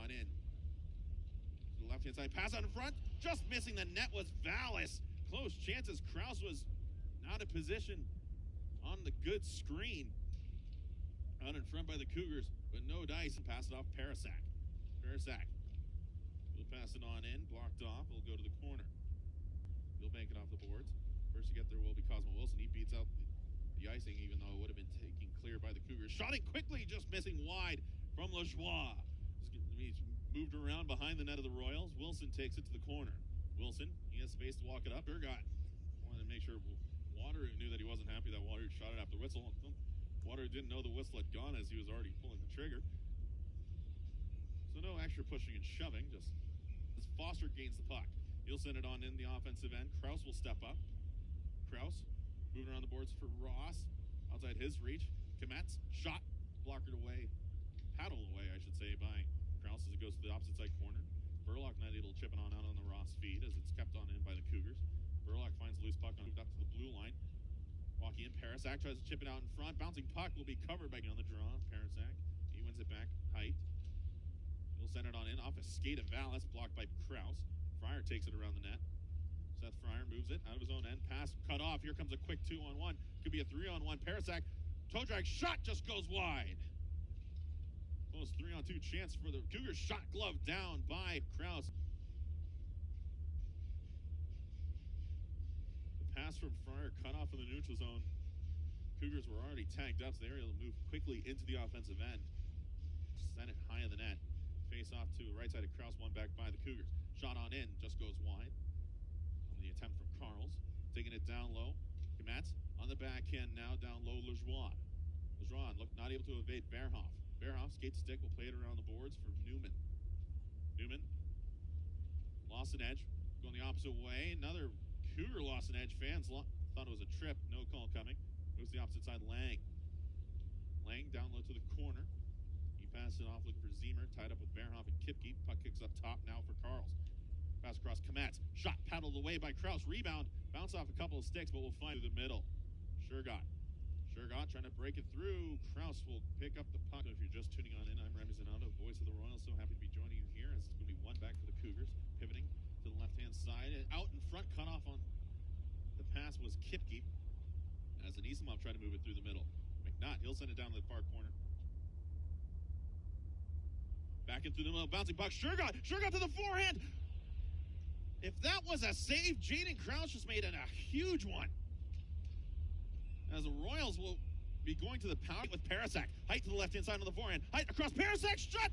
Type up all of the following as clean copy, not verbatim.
on in. To the left-hand side, pass out in front. Just missing the net was Vallis. Close chances. Kraus was not in position on the good screen. Out in front by the Cougars, but no dice. And pass it off Parasak. Parasak will pass it on in. Blocked off. Will go to the corner. He'll bank it off the boards. First to get there will be Cosmo Wilson. He beats out the icing, even though it would have been taken clear by the Cougars. Shot it quickly, just missing wide from Lajoie. He's moved around behind the net of the Royals. Wilson takes it to the corner. Wilson, he has space to walk it up. Ergot wanted to make sure Wateroo knew that he wasn't happy that Wateroo shot it after whistle. Wateroo didn't know the whistle had gone as he was already pulling the trigger. So no extra pushing and shoving, just as Foster gains the puck. He'll send it on in the offensive end. Kraus will step up. Kraus moving around the boards for Ross. Outside his reach. Kometz, shot, blockered away. Paddled away, I should say, by Kraus as it goes to the opposite side corner. Burlock not able to chip it on out on the Ross feed as it's kept on in by the Cougars. Burlock finds a loose puck moved up to the blue line. Walking in, Parasak tries to chip it out in front. Bouncing puck will be covered by on the draw. Parasak, he wins it back. Height. He'll send it on in off a skate of Vallis, blocked by Kraus. Fryer takes it around the net. Seth Fryer moves it out of his own end. Pass cut off. Here comes a quick 2-on-1. Could be a 3-on-1. Parasak, toe drag shot just goes wide. Close 3-on-2 chance for the Cougars. Shot glove down by Kraus. The pass from Fryer cut off in the neutral zone. Cougars were already tagged up, so they were able to move quickly into the offensive end. Send it high in the net. Face off to the right side of Kraus, one back by the Cougars. Shot on in, just goes wide. On the attempt from Carls. Taking it down low. Kometz on the backhand now, down low, Lajoie. Lajoie not able to evade Bearhoff. Bearhoff, skate stick, will play it around the boards for Newman. Newman lost an edge, going the opposite way. Another Cougar lost an edge. Fans thought it was a trip. No call coming. Moves the opposite side, Lang. Lang down low to the corner. He passes it off looking for Zemer, tied up with Bearhoff and Kipke. Puck kicks up top now for Carls. Pass across Kometz. Shot paddled away by Kraus. Rebound. Bounce off a couple of sticks, but will find through the middle. Shergott trying to break it through. Kraus will pick up the puck. So if you're just tuning on in, I'm Remy Zanato, voice of the Royals. So happy to be joining you here. As it's going to be one back for the Cougars. Pivoting to the left-hand side. Out in front, cut off on the pass was Kipke. As Anisimov tried to move it through the middle. McNutt, he'll send it down to the far corner. Back in through the middle, bouncing puck. Shergott to the forehand. If that was a save, Jayden Kraus just made it a huge one. As the Royals will be going to the power with Parasak. Height to the left-hand side on the forehand. Height across Parasak, shot!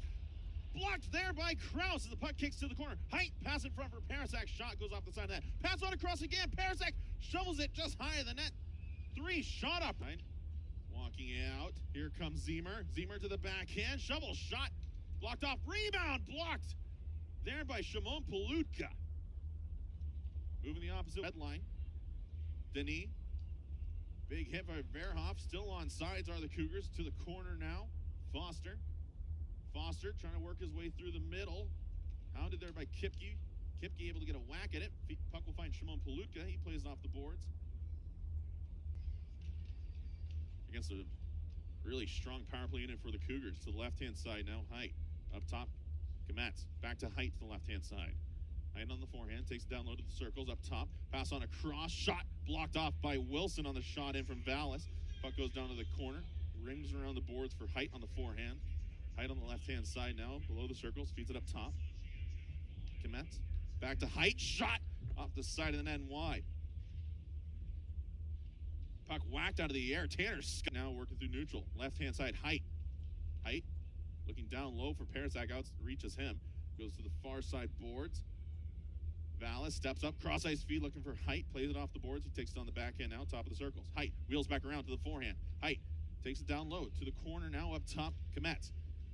Blocked there by Kraus as the puck kicks to the corner. Height, pass in front for Parasak. Shot goes off the side of that. Pass on across again. Parasak shovels it just high of the net. 3 shot up. Walking out. Here comes Zemer. Zemer to the backhand. Shovel shot. Blocked off. Rebound blocked there by Shimon Palutka. Moving the opposite red line. Denis. Big hit by Bearhoff. Still on sides are the Cougars. To the corner now. Foster trying to work his way through the middle. Hounded there by Kipke. Kipke able to get a whack at it. Puck will find Shimon Palutka. He plays off the boards. Against a really strong power play unit for the Cougars. To the left-hand side now. Height. Up top. Kometz. Back to Height to the left-hand side. Height on the forehand. Takes it down low to the circles. Up top. Pass on a cross. Shot blocked off by Wilson on the shot in from Vallis. Puck goes down to the corner. Rings around the boards for Height on the forehand. Height on the left-hand side now. Below the circles. Feeds it up top. Kometz. Back to Height. Shot off the side of the net and wide. Puck whacked out of the air. Tanner now working through neutral. Left-hand side, Height. Height looking down low for Parasak. Out reaches him. Goes to the far side boards. Vallis steps up. Cross-ice feed looking for Height. Plays it off the boards. He takes it on the backhand now. Top of the circles. Height wheels back around to the forehand. Height takes it down low to the corner now. Up top, Kometz.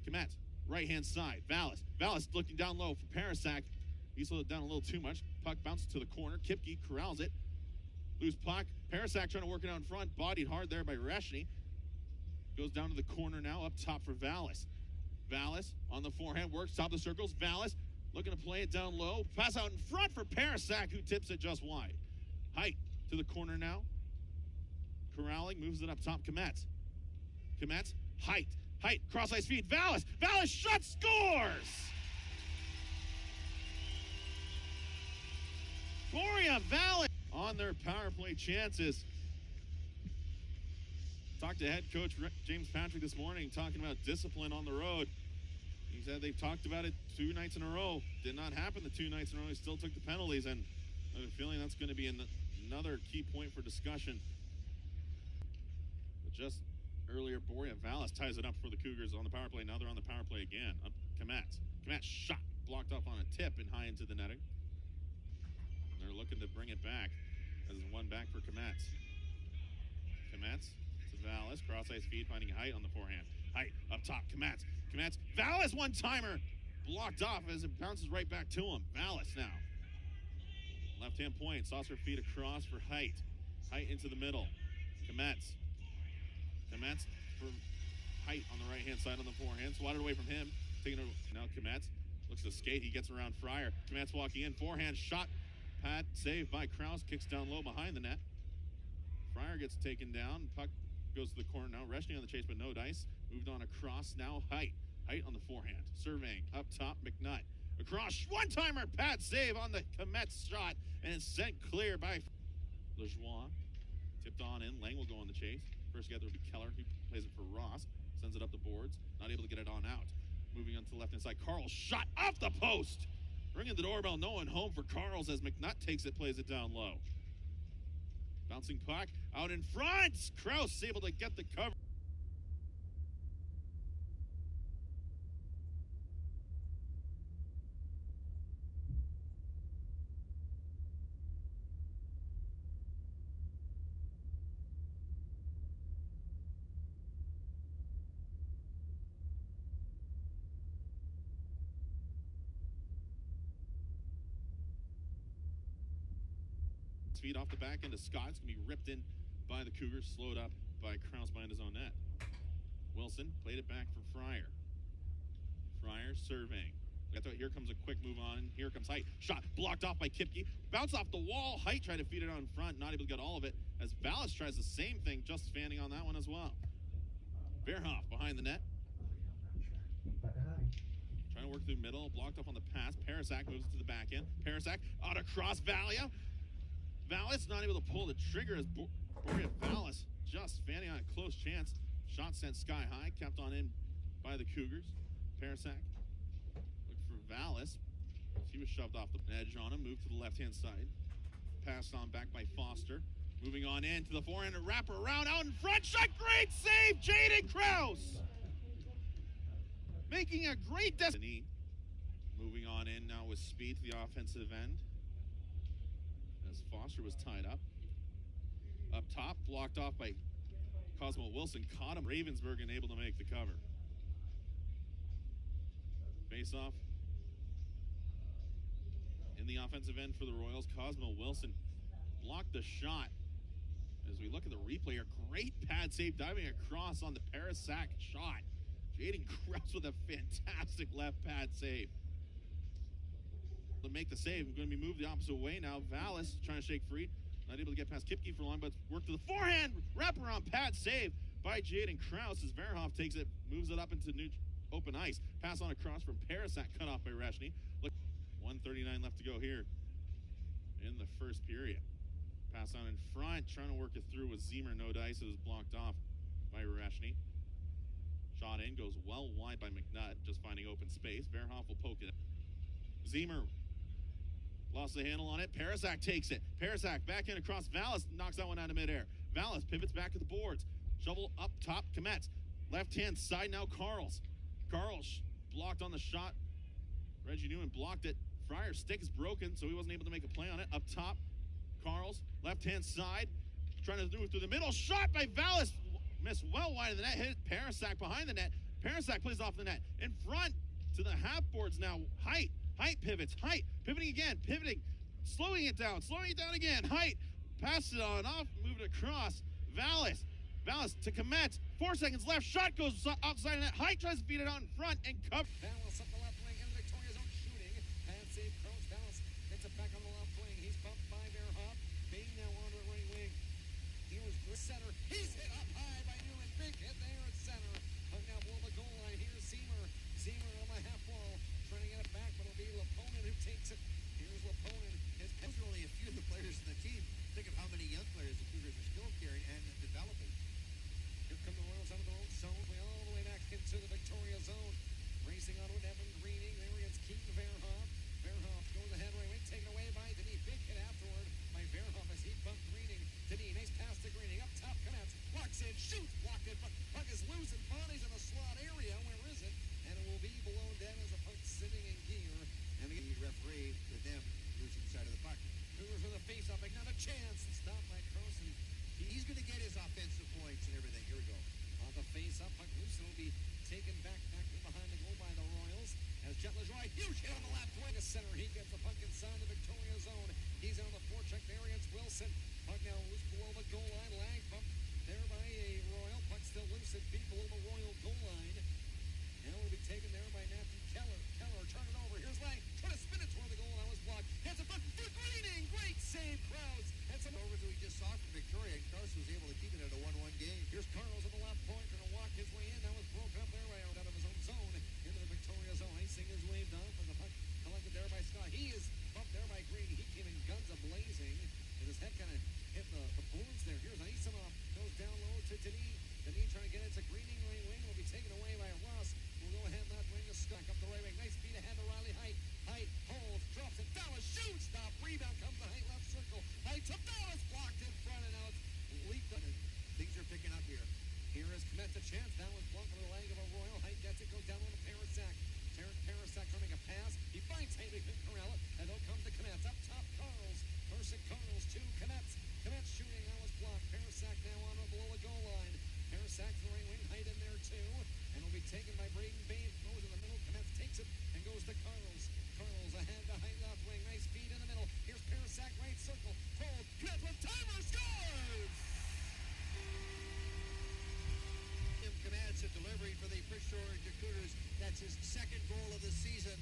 Kometz, right-hand side. Vallis looking down low for Parasak. He slowed it down a little too much. Puck bounces to the corner. Kipke corrals it. Loose puck. Parasak trying to work it out in front. Bodied hard there by Reshny. Goes down to the corner now. Up top for Vallis. Vallis on the forehand. Works top of the circles. Vallis looking to play it down low. Pass out in front for Parasak, who tips it just wide. Height to the corner now. Corralling. Moves it up top. Kometz. Height. Cross-ice feed. Vallis shot, scores! Boria Valley on their power play chances. Talked to head coach James Patrick this morning, talking about discipline on the road. He said they've talked about it 2 nights in a row. Did not happen the 2 nights in a row. He still took the penalties, and I have a feeling that's going to be another key point for discussion. But just earlier, Boria Vallis ties it up for the Cougars on the power play. Now they're on the power play again. Up Kamatz. Kamatz shot, blocked off on a tip and high into the netting. And they're looking to bring it back. As one back for Kamatz. Kamatz to Vallis. Cross-ice feed, finding Height on the forehand. Height up top. Kamatz. Kamatz. Vallis one-timer. Blocked off as it bounces right back to him. Vallis now. Left-hand point. Saucer feed across for Height. Height into the middle. Kamatz. Kamatz for Height on the right-hand side on the forehand. Swatted away from him. Taking it. Now Kamatz looks to skate. He gets around Fryer. Kamatz walking in. Forehand shot. Pad saved by Kraus. Kicks down low behind the net. Fryer gets taken down. Puck goes to the corner now. Reshny on the chase, but no dice. Moved on across now. Height. Height on the forehand. Surveying up top. McNutt. Across. One-timer. Pad save on the Kametz shot. And it's sent clear by Lajoie. Tipped on in. Lang will go on the chase. First get there will be Keller. He plays it for Ross. Sends it up the boards. Not able to get it on out. Moving on to the left-hand side. Carl shot off the post. Ringing the doorbell. No one home for Carls as McNutt takes it. Plays it down low. Bouncing puck out in front. Kraus able to get the cover. Feed off the back end of Scott. It's going to be ripped in by the Cougars. Slowed up by Kraus behind his own net. Wilson played it back for Fryer. Fryer surveying. Here comes a quick move on. Here comes Height. Shot blocked off by Kipke. Bounce off the wall. Height tried to feed it out in front. Not able to get all of it. As Vallis tries the same thing. Just fanning on that one as well. Verhoff behind the net. Trying to work through middle. Blocked off on the pass. Parasak moves it to the back end. Parasak out across Valia. Vallis not able to pull the trigger as Boria Vallis just fanning on a close chance. Shot sent sky high, kept on in by the Cougars. Parasak looked for Vallis. He was shoved off the edge on him, moved to the left-hand side. Passed on back by Foster. Moving on in to the forehand and wrap around out in front. Shot, great save, Jayden Kraus. Making a great destiny. Moving on in now with speed to the offensive end. As Foster was tied up. Up top, blocked off by Cosmo Wilson. Caught him. Ravensburg unable to make the cover. Face off in the offensive end for the Royals. Cosmo Wilson blocked the shot. As we look at the replay, a great pad save diving across on the Parasak shot. Jayden Kraus with a fantastic left pad save. To make the save, going to be moved the opposite way now. Vallis trying to shake free, not able to get past Kipke for long, but work to the forehand, wraparound pad save by Jayden Kraus as Verhoff takes it, moves it up into open ice. Pass on across from Parasak, cut off by Reshny. Look, 1:39 left to go here in the first period. Pass on in front, trying to work it through with Zemer, no dice. It was blocked off by Reshny. Shot in, goes well wide by McNutt, just finding open space. Verhoff will poke it. Zemer lost the handle on it. Parasak takes it. Parasak back in across Vallis, knocks that one out of midair. Vallis pivots back to the boards. Shovel up top, Kametz. Left-hand side now, Carls. Carls blocked on the shot. Reggie Newman blocked it. Fryer's stick is broken, so he wasn't able to make a play on it. Up top, Carls, left-hand side. Trying to do it through the middle. Shot by Vallis. Missed well wide of the net. Hit Parasak behind the net. Parasak plays off the net. In front to the half boards now. Height pivots. Height pivoting again. Pivoting. Slowing it down again. Height passes it on off. Moved it across. Vallis to Kametz. 4 seconds left. Shot goes outside the net. Height tries to beat it out in front and cover. Vallis up the left wing in Victoria's own shooting. Pad save Kraus. Vallis gets it back on the left wing. He's bumped by Verhoff. Bing now on the right wing. Here's the center. He's hit up high by Newman. Big hit there at center. Hung now below the goal line. Here's Zemer. Zemer on the half wall. Trying to get it back, but it'll be Laponin who takes it. Here's Laponin. His really a few inside the Victoria zone. He's on the forecheck there against Wilson. Puck now loose below the goal line. Lang bumped there by a Royal. Puck still loose at feet below the Royal goal line. Now will be taken there by Matthew Keller. Keller, turn it over. Here's Lang. Trying to spin it toward the goal. That was blocked. Hands in front for Greening. Great save, Kraus. And some Over that we just saw from Victoria, and Kraus was able to keep it at a 1-1 game. Here's Carlos on the left point, going to walk his way in. That was broken up there right out of his own zone into the Victoria zone. Icing is waved off, and the puck collected there by Scott. He is bumped there by Green. He came in guns a-blazing, and his head kind of hit the boards there. Here's Isamov. Goes down low to Denis. Denis trying to get it to Greening. Right wing will be taken away by Ross. Will go ahead, left wing to Scott. Up the right wing. Nice feed ahead to Riley Height. Height holds, drops it. Dallas shoots. Stop. Rebound comes to Height, left circle. Height to Dallas. Blocked in front, and now it's leaked on it. Things are picking up here. Here is Kmet a chance. That was blocked with the leg of a Royal. Height gets it, goes down on the Parasak. Terrence Parasak trying to make a pass. He finds Haley Corella, and though comes to Kmet. Up top, Carls. Carson Carls to Kmet. Kmet shooting. That was blocked. Parasak now on below the goal line. Parasak to the right wing. Height in there too. And will be taken by Braden Bain. Goes in the middle. Kmet takes it and goes to Carls. Carls ahead to Height left wing. Nice feed in the middle. Here's Parasak right circle. Hold. Kmet with timer scores! Commands a delivery for the Prince George Cougars. That's his second goal of the season.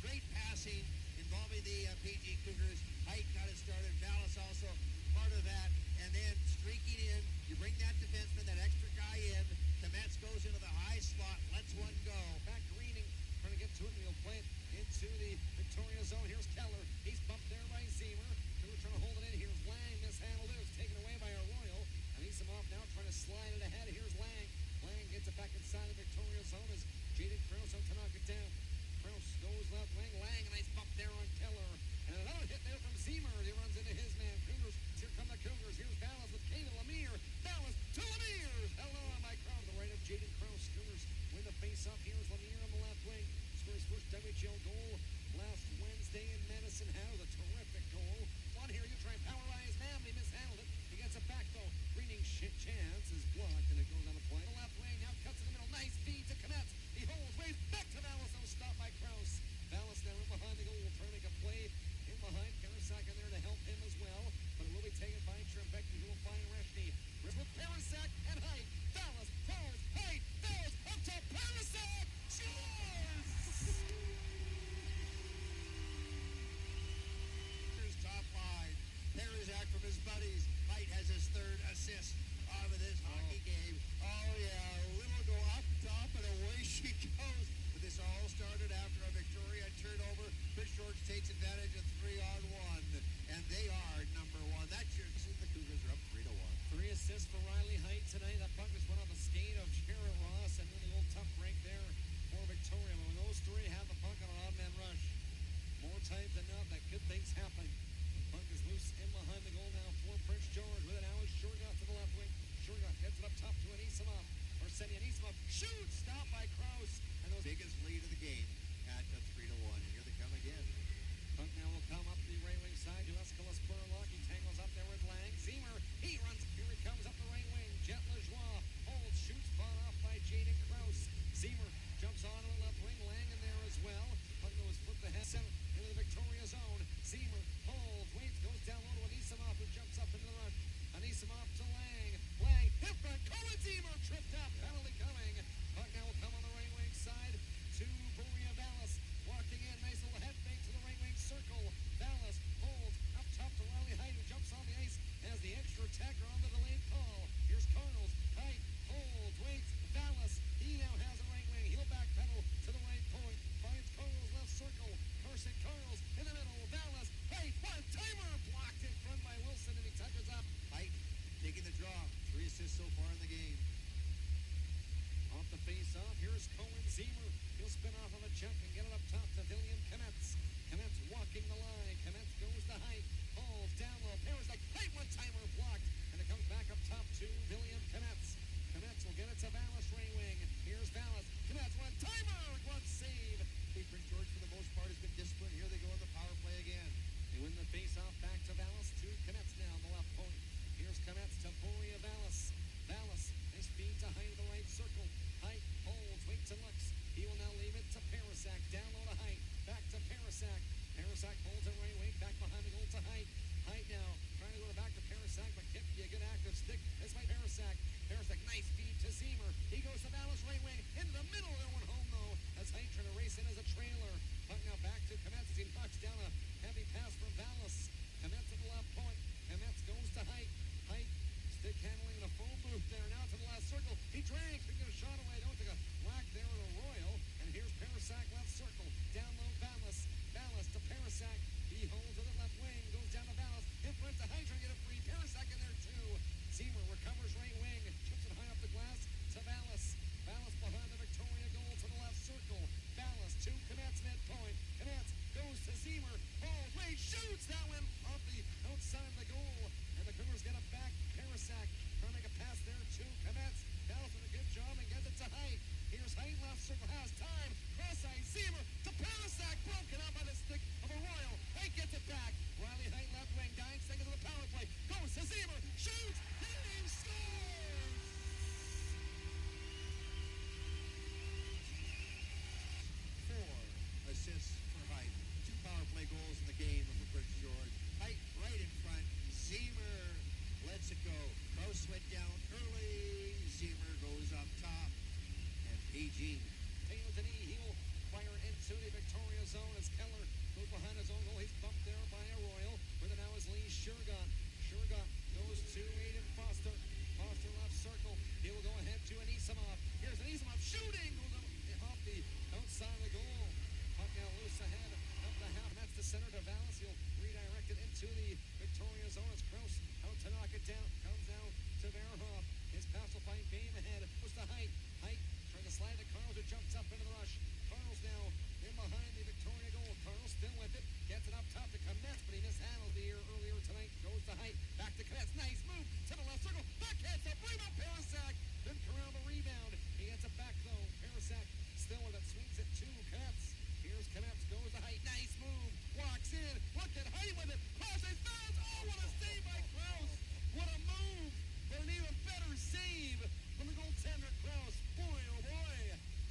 Great passing involving the PG Cougars. Height got it started. Dallas also part of that. And then streaking in, you bring that defenseman, that extra guy in. Comets goes into the high slot, lets one go. Back Greening trying to get to it, and he'll play it into the Victoria zone. Here's Keller. He's bumped there by Zemer. They're trying to hold it in. Here's Lang. Mishandled it. It's taken away by a Royal. And he's off now trying to slide it ahead. Here's Lang. Lang gets it back inside the Victoria zone as Jayden Kraus out to knock it down. Kraus goes left wing. Lang, a nice bump there on Keller. And another hit there from Zemer. He runs into his man. Cougars. Here come the Cougars. Here's Dallas with Kaden Lemire. Dallas to Lemire. Hello on my crowd. The right of Jayden Kraus. Cougars win the face-off. Here's Lemire on the left wing. Scored his first WHL goal last Wednesday in Medicine House. A terrific goal. On here, you try and power by his man, but he mishandled it. He gets it back though. Greening chance is blocked, and it goes on the play. The left wing now cuts in the middle. Nice feed to Kmet. He holds, waves back to Dallas. No stop by Kraus. Dallas now in behind the goal, trying to make a play in behind. Parasak in there to help him as well, but it will be taken by Trebecki, who will find Reshny. With Parasak and Height. Dallas holds. Height. Dallas up to Parasak. Scores! Top line. Parasak from his buddies. Height has his third assist of this hockey game. Oh yeah, a little go up top and away she goes. But this all started after a Victoria turnover. Prince George takes advantage of 3-on-1, and they are number one. That's your. The Cougars are up 3-1. 3 assists for Riley Height tonight. That puck just went on the skate of Jared Ross, and really old tough break there for Victoria. But when those three have the puck on an odd man rush, more times than not, that good things happen. Puck is loose in behind the goal now for Prince George. With it now is Shurgott to the left wing. Shurgott gets it up top to Anisimov. Arsenio Anisimov shoots, stopped by Kraus. And those Biggest lead of the game at 3-1. And here they come again. puck now will come up the right wing side to Escala Spurlock. He tangles up there with Lang. Zemer, he runs. Here he comes up the right wing. Jet Lajoie holds, shoots, fought off by Jayden Kraus. Zemer jumps on to the left wing. Lang in there as well. Puck goes foot to head center into the Victoria zone. Zemer holds, waits, goes down low to Anisimov, who jumps up into the rush. Anisimov to Lang. Lang hit front. Colin Zemer tripped up. Penalty coming. Puck now will come on the right wing side to Boria Dallas. Walking in. Nice little head fake to the right wing circle. Dallas holds up top to Riley Height, who jumps on the ice as the extra attacker on the delayed call. Here's Cardinals. Height holds, waits. Dallas. He now has a right wing. He'll backpedal to the right point. Finds Cardinals left circle. Carson Cardinals in the middle. Dallas. Height. One timer blocked in front by Wilson, and he touches up. Height taking the draw. 3 assists so far in the game. Off the face-off, here's Cohen Zemer. He'll spin off of a check and get it up top to William Kmetz. Kmetz walking the line. Kmetz goes to Height. Holds down low. Parasak. Height, one-timer blocked. And it comes back up top to William Kmetz. Kmetz will get it to Vallis right wing. Here's Vallis. Kmetz, one-timer. One save. Prince George, for the most part, has been disciplined. Here they go on the power play again. They win the face-off back to Vallis. To Kmetz now on the left point. Here's Kmetz to Boria Vallis. Vallis, nice feed to Height of the right circle. Height holds, waits and looks. He will now leave it to Parasak. Down low to Height. Back to Parasak. Parasak holds it right wing. Anisimov. Here's Anisimov shooting. Goes off the outside of the goal. Puck now loose ahead. Up the half. That's the center to Vallis. He'll redirect it into the Victoria zone. It's Kraus out to knock it down. Comes down to Verhoff. His pass will find Game ahead. Push the Height. Height trying to slide to Carls, who jumps up into the rush. Carls now in behind the Victoria goal. Carls still with it. Gets it up top to Kmetz, but he mishandled the earlier tonight. Goes to Height. Back to Kmetz. Nice move to the left circle. Backhand to Brimo. Parasak. Then Corral the rebound. He gets it back though. Parasak still with it. Swings it to Kmetz. Here's Kmetz. Goes to Height. Nice move. Walks in. Look at Height with it. Crosses. Fouls. Oh, what a save by Kraus. What a move. But an even better save from the goaltender Kraus. Boy, oh boy.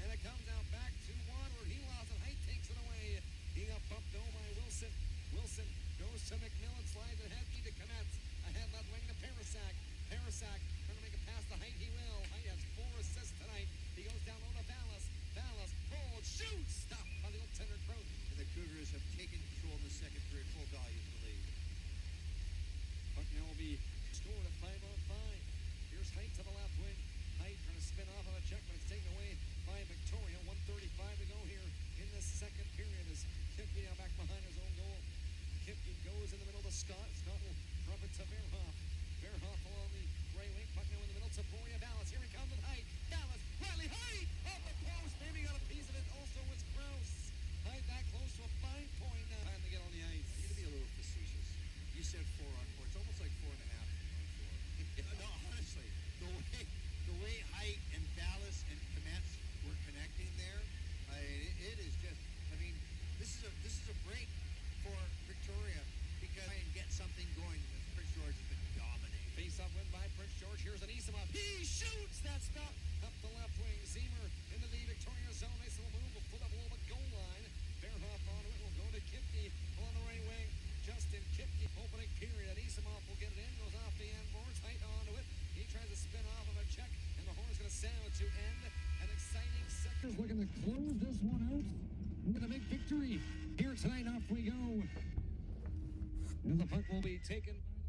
And it comes out back to Waterford. He lost it. Height takes it away. He got bumped though by Wilson. Wilson goes to McMillan. Slides it ahead to Kmetz. Ahead left wing to Parasak. Parasak trying to make a pass to Height. He will. Height has 4 assists tonight. He goes down low to Vallis. Vallis pulls. Shoots. Stop by the goaltender Kraus. And the Cougars have taken control in the second period, full value for the lead. Puck now will be scored at 5-on-5. Here's Height to the left wing. Height trying to spin off on a check, but it's taken away by Victoria. 1:35 to go here in this second period as Kipke now back behind his own goal. Kipke goes in the middle to Scott. Scott will drop it to Verhoff. Verhoff along the right wing. Puck now in the middle to Boria Vallis. Here he comes with Height. Vallis. Riley Height off the post. Maybe got a piece of it. Also was Kraus. Height that close to a 5-point now. Time to get on the ice. I'm going to be a little facetious. You said 4-on-4. It's almost like 4.5-on-4. No, honestly, the way Height and Dallas and Kmetz were connecting there, it is just. I mean, this is a break for Victoria because try and get something going. Prince George has been dominating. Face-off win by Prince George. Here's Anisimov. He shoots. That's not up the left wing. Zemer into the Victoria zone. Nice little move. Will put up a little bit goal line. Verhoff onto it. Will go to Kipke on the right wing. Justin Kipke opening period. Anisimov will get it in. Goes off the end boards. Height onto it. He tries to spin off of a check, and the horn's going to sound to end an exciting second. Looking to close this one out with a big victory here tonight. Off we go. And the puck will be taken by